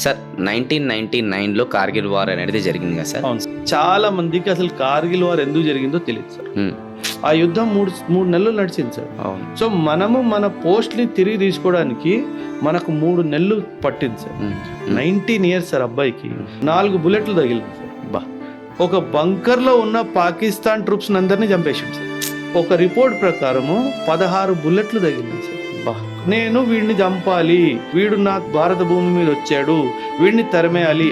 Sir 1999లో Kargil war అనేది జరిగింది కదా సార్. అవును సార్. చాలా మందికి అసలు కార్గిల్ వార్ ఎందుకు జరిగిందో తెలియదు సార్. హ్మ్. ఆ యుద్ధం మూడు నెలలు నడిచింది సార్. అవును. సో మనము మన పోస్ట్ని తిరిగి తీసుకోవడానికి మనకు 3 నెలలు పట్టింది సార్. 19 ఇయర్స్ సార్ అబ్బాయికి 4 బుల్లెట్లు తగిలింది సార్. బా. ఒక బంకర్లో ఉన్న పాకిస్తాన్ ట్రూప్స్ అందరినీ చంపేసింది సార్. ఒక రిపోర్ట్ ప్రకారము 16 బుల్లెట్లు తగిలింది సార్. బా. నేను వీడిని చంపాలి, వీడు నా భారత భూమి మీద వచ్చాడు, వీడిని తరిమేయాలి.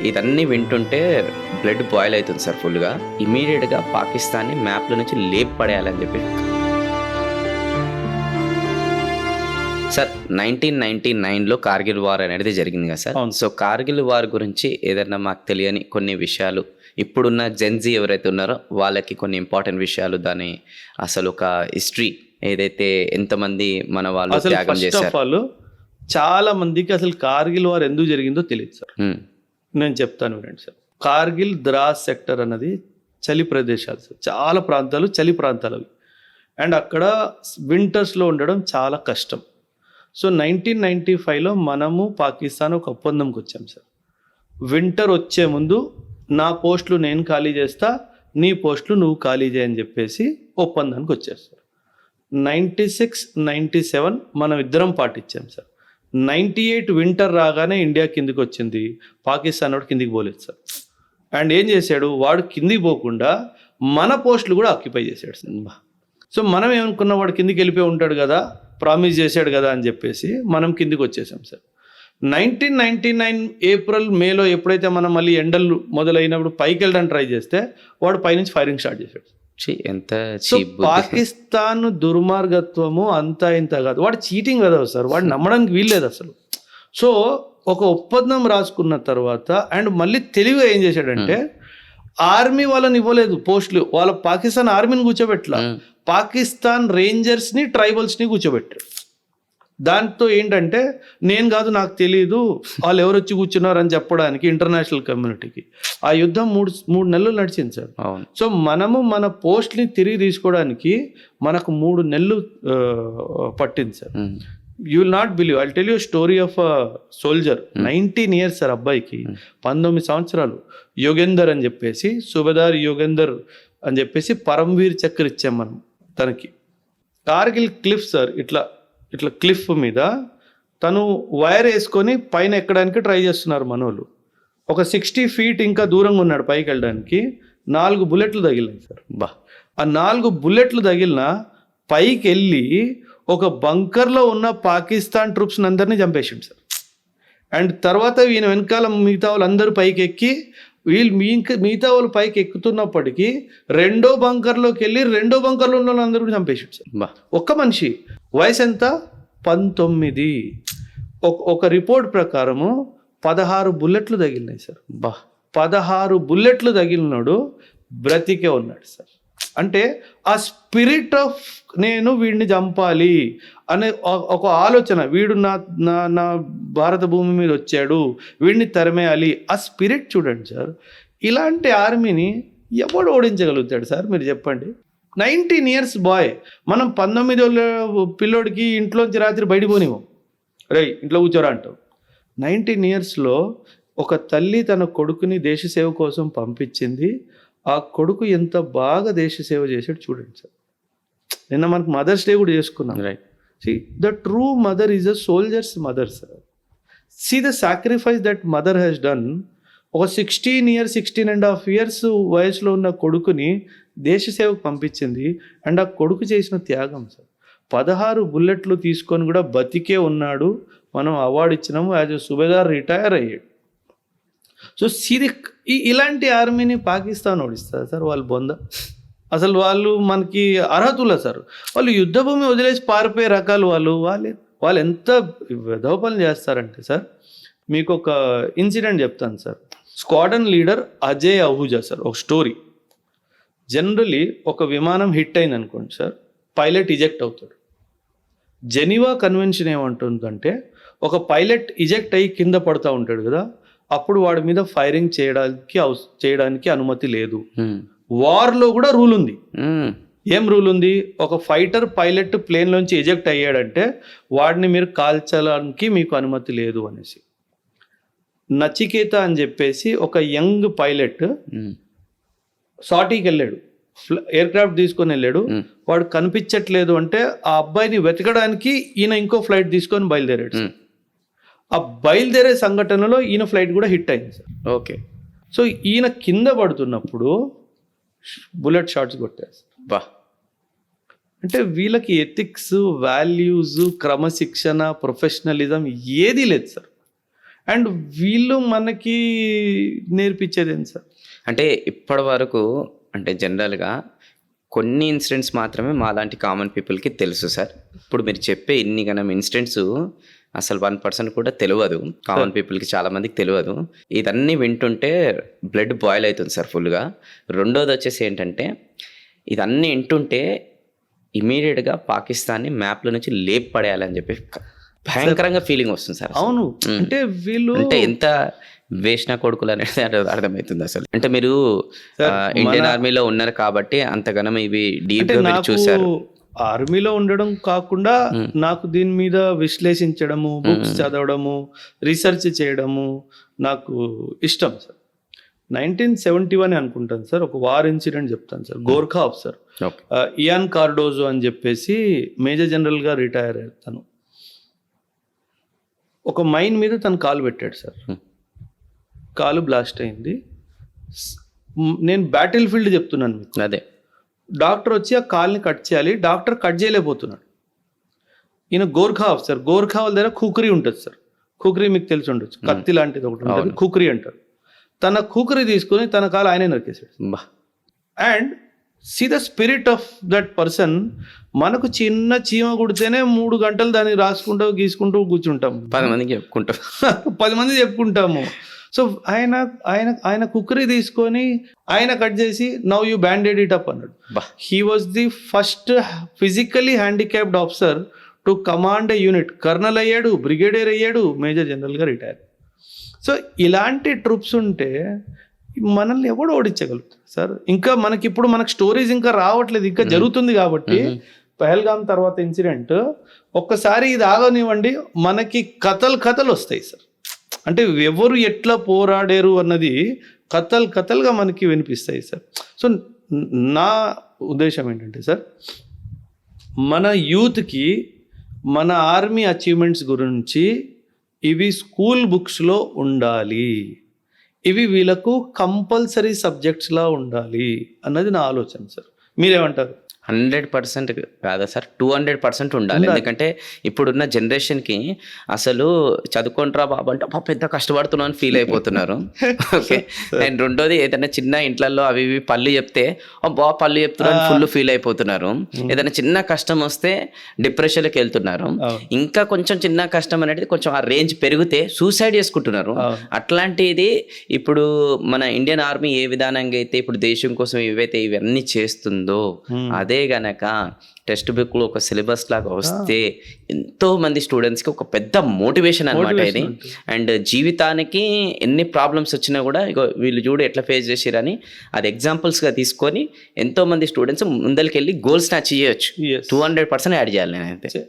ఇదన్నీ వింటుంటే బ్లడ్ బాయిల్ అవుతుంది సార్ ఫుల్గా. ఇమీడియట్గా పాకిస్తాన్ని మ్యాప్లో నుంచి లేపు పడేయాలని చెప్పి సార్ 1999లో కార్గిల్ వార్ అనేది జరిగింది కదా సార్. అవును. సో కార్గిల్ వార్ గురించి ఏదైనా మాకు తెలియని కొన్ని విషయాలు, ఇప్పుడున్న జెన్జీ ఎవరైతే ఉన్నారో వాళ్ళకి కొన్ని ఇంపార్టెంట్ విషయాలు, దాని అసలు ఒక హిస్టరీ ఏదైతే ఎంతమంది మన వాళ్ళు అసలు త్యాగం ఫస్ట్ చేశారు. ఆఫ్ ఆల్ చాలా మందికి అసలు కార్గిల్ వార్ ఎందుకు జరిగిందో తెలియదు సార్. నేను చెప్తాను వినండి సార్. కార్గిల్ ద్రాస్ సెక్టర్ అన్నది చలి ప్రదేశాలు సార్. చాలా ప్రాంతాలు చలి ప్రాంతాలు అవి. అండ్ అక్కడ వింటర్స్లో ఉండడం చాలా కష్టం. సో 1995లో మనము పాకిస్తాన్ ఒక ఒప్పందంకి వచ్చాం సార్. వింటర్ వచ్చే ముందు నా పోస్టులు నేను ఖాళీ చేస్తా, నీ పోస్టులు నువ్వు ఖాళీ చేయని చెప్పేసి ఒప్పందానికి వచ్చారు సార్. 96, 97 మనం ఇద్దరం పాటించాం సార్. 98 వింటర్ రాగానే ఇండియా కిందికి వచ్చింది, పాకిస్తాన్ వాడు కిందికి పోలేదు సార్. అండ్ ఏం చేశాడు, వాడు కిందికి పోకుండా మన పోస్టులు కూడా ఆక్యుపై చేశాడు సార్. సో మనం ఏమనుకున్నాం, వాడు కిందికి వెళ్ళిపోయి ఉంటాడు కదా, ప్రామిస్ చేశాడు కదా అని చెప్పేసి మనం కిందికి వచ్చేసాం సార్. 1999 ఏప్రిల్ మేలో ఎప్పుడైతే మనం మళ్ళీ ఎండలు మొదలైనప్పుడు పైకి వెళ్ళడానికి ట్రై చేస్తే వాడు పైనుంచి ఫైరింగ్ స్టార్ట్ చేశాడు. ఎంత సో పాకిస్తాన్ దుర్మార్గత్వము అంతా ఇంత కాదు, వాడు చీటింగ్ కదా సార్, వాడు నమ్మడానికి వీల్లేదు అసలు. సో ఒక ఒప్పందం రాసుకున్న తర్వాత అండ్ మళ్ళీ తెలివిగా ఏం చేశాడంటే, ఆర్మీ వాళ్ళని ఇవ్వలేదు పోస్టులు, వాళ్ళ పాకిస్తాన్ ఆర్మీని కూర్చోబెట్టలా, పాకిస్తాన్ రేంజర్స్ని ట్రైబల్స్ని కూర్చోబెట్టాడు. దాంతో ఏంటంటే, నేను కాదు నాకు తెలియదు వాళ్ళు ఎవరు వచ్చి కూర్చున్నారు అని చెప్పడానికి ఇంటర్నేషనల్ కమ్యూనిటీకి. ఆ యుద్ధం మూడు నెలలు నడిచింది సార్. సో మనము మన పోస్ట్ని తిరిగి తీసుకోవడానికి మనకు 3 నెలలు పట్టింది sir. You will not believe, I tell you story of a soldier. 19 years sir అబ్బాయికి, 19 సంవత్సరాలు. యోగేందర్ అని చెప్పేసి, సుబేదార్ యోగేందర్ అని చెప్పేసి పరమ్వీర్ చక్ర ఇచ్చాం మనం తనకి. కార్గిల్ క్లిఫ్ సార్, ఇట్లా క్లిఫ్ మీద తను వైర్ వేసుకొని పైన ఎక్కడానికి ట్రై చేస్తున్నారు మనోళ్ళు. ఒక 60 ఫీట్ ఇంకా దూరంగా ఉన్నాడు పైకి వెళ్ళడానికి. 4 బుల్లెట్లు తగిలినాయి సార్. బా. ఆ 4 బుల్లెట్లు తగిలిన పైకి వెళ్ళి ఒక బంకర్లో ఉన్న పాకిస్తాన్ ట్రూప్స్ని అందరినీ చంపేసిండు సార్. అండ్ తర్వాత ఈయన వెనకాల మిగతా వాళ్ళందరూ పైకి ఎక్కి, వీళ్ళు మిగతా వాళ్ళు పైకి ఎక్కుతున్నప్పటికీ రెండో బంకర్లోకి వెళ్ళి రెండో బంకర్లో ఉన్న వాళ్ళందరూ కూడా చంపేసాడు సార్. బా. ఒక్క మనిషి వయసు ఎంత, 19. ఒక రిపోర్ట్ ప్రకారము 16 బుల్లెట్లు తగిలినాయి సార్. బా. 16 బుల్లెట్లు తగిలినాడు, బ్రతికే ఉన్నాడు సార్. అంటే ఆ స్పిరిట్ ఆఫ్ నేను వీడిని చంపాలి అనే ఒక ఆలోచన, వీడు నా భారత భూమి మీద వచ్చాడు, వీడిని తరిమేయాలి, ఆ స్పిరిట్ చూడండి సార్. ఇలాంటి ఆర్మీని ఎవడు ఓడించగలుగుతాడు సార్, మీరు చెప్పండి. 19 ఇయర్స్ బాయ్. మనం 19 ఏళ్ళ పిల్లోడికి ఇంట్లోంచి రాత్రి బయట పోనివ్వం, రే ఇంట్లో కూర్చోరా అంటాం. 19 ఇయర్స్లో ఒక తల్లి తన కొడుకుని దేశ సేవ కోసం పంపించింది. ఆ కొడుకు ఎంత బాగా దేశ సేవ చేసాడు చూడండి సార్. నిన్న మనకు మదర్స్ డే కూడా చేసుకున్నాం. Right. See, the true mother is a soldier's mother, sir. See the sacrifice that mother has done. ఒక 16.5 years వయసులో ఉన్న కొడుకుని దేశ సేవకు పంపించింది. అండ్ ఆ కొడుకు చేసిన త్యాగం సార్. 16 బుల్లెట్లు తీసుకొని కూడా బతికే ఉన్నాడు. మనం అవార్డు ఇచ్చినాము, యాజ్ ఎ సుబేదార్ రిటైర్ అయ్యాడు. సో ఇలాంటి ఆర్మీని పాకిస్తాన్ ఓడిస్తారు సార్. వాళ్ళు బొంద అసలు, వాళ్ళు మనకి అర్హతుల సార్. వాళ్ళు యుద్ధభూమి వదిలేసి పారిపోయే రకాలు వాళ్ళు ఎంత వెధవపని చేస్తారంటే సార్, మీకు ఒక ఇన్సిడెంట్ చెప్తాను sir. Squadron leader Ajay Ahuja sir, ఒక స్టోరీ. జనరలీ ఒక విమానం హిట్ అయింది అనుకోండి సార్, పైలట్ ఇజెక్ట్ అవుతాడు. జెనీవా కన్వెన్షన్ ఏమంటుందంటే, ఒక పైలట్ ఇజెక్ట్ అయ్యి కింద పడుతూ ఉంటాడు కదా, అప్పుడు వాడి మీద ఫైరింగ్ చేయడానికి అనుమతి లేదు. వార్లో కూడా రూల్ ఉంది. ఏం రూల్ ఉంది, ఒక ఫైటర్ పైలట్ ప్లేన్లోంచి ఎజెక్ట్ అయ్యాడంటే వాడిని మీరు కాల్చడానికి మీకు అనుమతి లేదు అనేసి. నచికేత అని చెప్పేసి ఒక యంగ్ పైలట్ సాటీకి వెళ్ళాడు, ఎయిర్ క్రాఫ్ట్ తీసుకొని వెళ్ళాడు, వాడు కనిపించట్లేదు అంటే ఆ అబ్బాయిని వెతకడానికి ఈయన ఇంకో ఫ్లైట్ తీసుకొని బయలుదేరాడు సార్. ఆ బయలుదేరే సంఘటనలో ఈయన ఫ్లైట్ కూడా హిట్ అయింది సార్. ఓకే. సో ఈయన కింద పడుతున్నప్పుడు బుల్లెట్ షాట్స్ కొట్టారు సార్. బా, అంటే వీళ్ళకి ఎథిక్స్, వాల్యూస్, క్రమశిక్షణ, ప్రొఫెషనలిజం ఏదీ లేదు సార్. అండ్ వీళ్ళు మనకి నేర్పించేది ఏంటి సార్? అంటే ఇప్పటి వరకు అంటే జనరల్గా కొన్ని ఇన్సిడెంట్స్ మాత్రమే మా లాంటి కామన్ పీపుల్కి తెలుసు సార్. ఇప్పుడు మీరు చెప్పే ఇన్ని గణం ఇన్సిడెంట్స్ అసలు 1% కూడా తెలియదు, కామన్ పీపుల్కి చాలామందికి తెలియదు. ఇదన్నీ వింటుంటే బ్లడ్ బాయిల్ అవుతుంది సార్ ఫుల్గా. రెండోది వచ్చేసి ఏంటంటే ఇదన్నీ వింటుంటే ఇమీడియట్గా పాకిస్తాన్ని మ్యాప్లో నుంచి లేపు పడేయాలని చెప్పి భయంకరంగా ఫీలింగ్ వస్తుంది సార్. అవును, అంటే వీళ్ళు అంటే ఎంత వేసిన కొడుకులు అనేది అర్థమవుతుంది అసలు. అంటే మీరు ఇండియన్ ఆర్మీలో ఉన్నారు కాబట్టి అంతగానం ఇవి డీప్ గా చూసారు. ఆర్మీలో ఉండడం కాకుండా నాకు దీని మీద విశ్లేషించడము, బుక్స్ చదవడము, రీసెర్చ్ చేయడము నాకు ఇష్టం సార్. 1971 అనుకుంటాను సార్, ఒక వార్ ఇన్సిడెంట్ చెప్తాను సార్. గోర్ఖా ఆఫీసర్ ఇయాన్ కార్డోజో అని చెప్పేసి మేజర్ జనరల్గా రిటైర్ అయ్యారు. తను ఒక మైన్ మీద తను కాలు పెట్టాడు సార్, కాలు బ్లాస్ట్ అయింది. నేను బ్యాటిల్ ఫీల్డ్ చెప్తున్నాను మీకు. అదే డాక్టర్ వచ్చి ఆ కాల్ని కట్ చేయాలి, డాక్టర్ కట్ చేయలేకపోతున్నాడు. ఈయన గోర్ఖా ఆఫీసర్, గోర్ఖా వాళ్ళ దగ్గర కుకరీ ఉంటుంది సార్. కుకరీ మీకు తెలిసి ఉండొచ్చు, కత్తి లాంటిది ఒకటి ఉంటుంది, కుకరీ అంటారు. తన కుకరీ తీసుకుని తన కాలు ఆయనే నరికేశాడు. And see the spirit of that person. మనకు చిన్న చీమ కుడితేనే 3 గంటలు దాన్ని రాసుకుంటూ గీసుకుంటూ కూర్చుంటాం, 10 మందికి చెప్పుకుంటాం 10 మంది చెప్పుకుంటాము. సో ఆయన ఆయన ఆయన కుక్కరీ తీసుకొని ఆయన కట్ చేసి now you banded it up అన్నాడు. He was the first physically handicapped officer to command a unit. Colonel అయ్యాడు, బ్రిగేడియర్ అయ్యాడు, మేజర్ జనరల్గా రిటైర్. సో ఇలాంటి ట్రూప్స్ ఉంటే మనల్ని ఎవడు ఓడించగలుగుతారు సార్? ఇంకా మనకి ఇప్పుడు మనకు స్టోరీస్ ఇంకా రావట్లేదు, ఇంకా జరుగుతుంది కాబట్టి. పహల్గామ్ తర్వాత ఇన్సిడెంట్ ఒక్కసారి ఇది ఆగనివ్వండి, మనకి కథలు వస్తాయి సార్. అంటే ఎవరు ఎట్లా పోరాడారు అన్నది కథలుగా మనకి వినిపిస్తాయి సార్. సో నా ఉద్దేశం ఏంటంటే సార్, మన యూత్కి మన ఆర్మీ అచీవ్మెంట్స్ గురించి ఇవి స్కూల్ బుక్స్లో ఉండాలి, ఇవి వీళ్ళకు కంపల్సరీ సబ్జెక్ట్స్లా ఉండాలి అన్నది నా ఆలోచన సార్. మీరేమంటారు? 100% కాదా సార్, 200% ఉండాలి. ఎందుకంటే ఇప్పుడున్న జనరేషన్కి అసలు చదువుకుంటారా బాబు అంటే పెద్ద కష్టపడుతున్నాను అని ఫీల్ అయిపోతున్నారు. ఓకే. అండ్ రెండోది ఏదైనా చిన్న ఇంట్లలో అవి ఇవి పళ్ళు చెప్తే పళ్ళు చెప్తున్నారు ఫుల్ ఫీల్ అయిపోతున్నారు. ఏదైనా చిన్న కష్టం వస్తే డిప్రెషన్కి వెళ్తున్నారు. ఇంకా కొంచెం చిన్న కష్టం అనేది కొంచెం ఆ రేంజ్ పెరిగితే సూసైడ్ చేసుకుంటున్నారు. అట్లాంటిది ఇప్పుడు మన ఇండియన్ ఆర్మీ ఏ విధానంగా అయితే ఇప్పుడు దేశం కోసం ఏవైతే ఇవన్నీ చేస్తుందో అదే గనక టెక్స్ట్ బుక్ లో ఒక సిలబస్ లాగా వస్తే ఎంతో మంది స్టూడెంట్స్కి ఒక పెద్ద మోటివేషన్ అనమాట ఇది. అండ్ జీవితానికి ఎన్ని ప్రాబ్లమ్స్ వచ్చినా కూడా ఇగో వీళ్ళు చూడు ఎట్లా ఫేస్ చేసిరని అది ఎగ్జాంపుల్స్గా తీసుకొని ఎంతో మంది స్టూడెంట్స్ ముందరికి వెళ్ళి గోల్స్ని అచీవ్ చేయొచ్చు. 200% యాడ్ చేయాలి నేనైతే.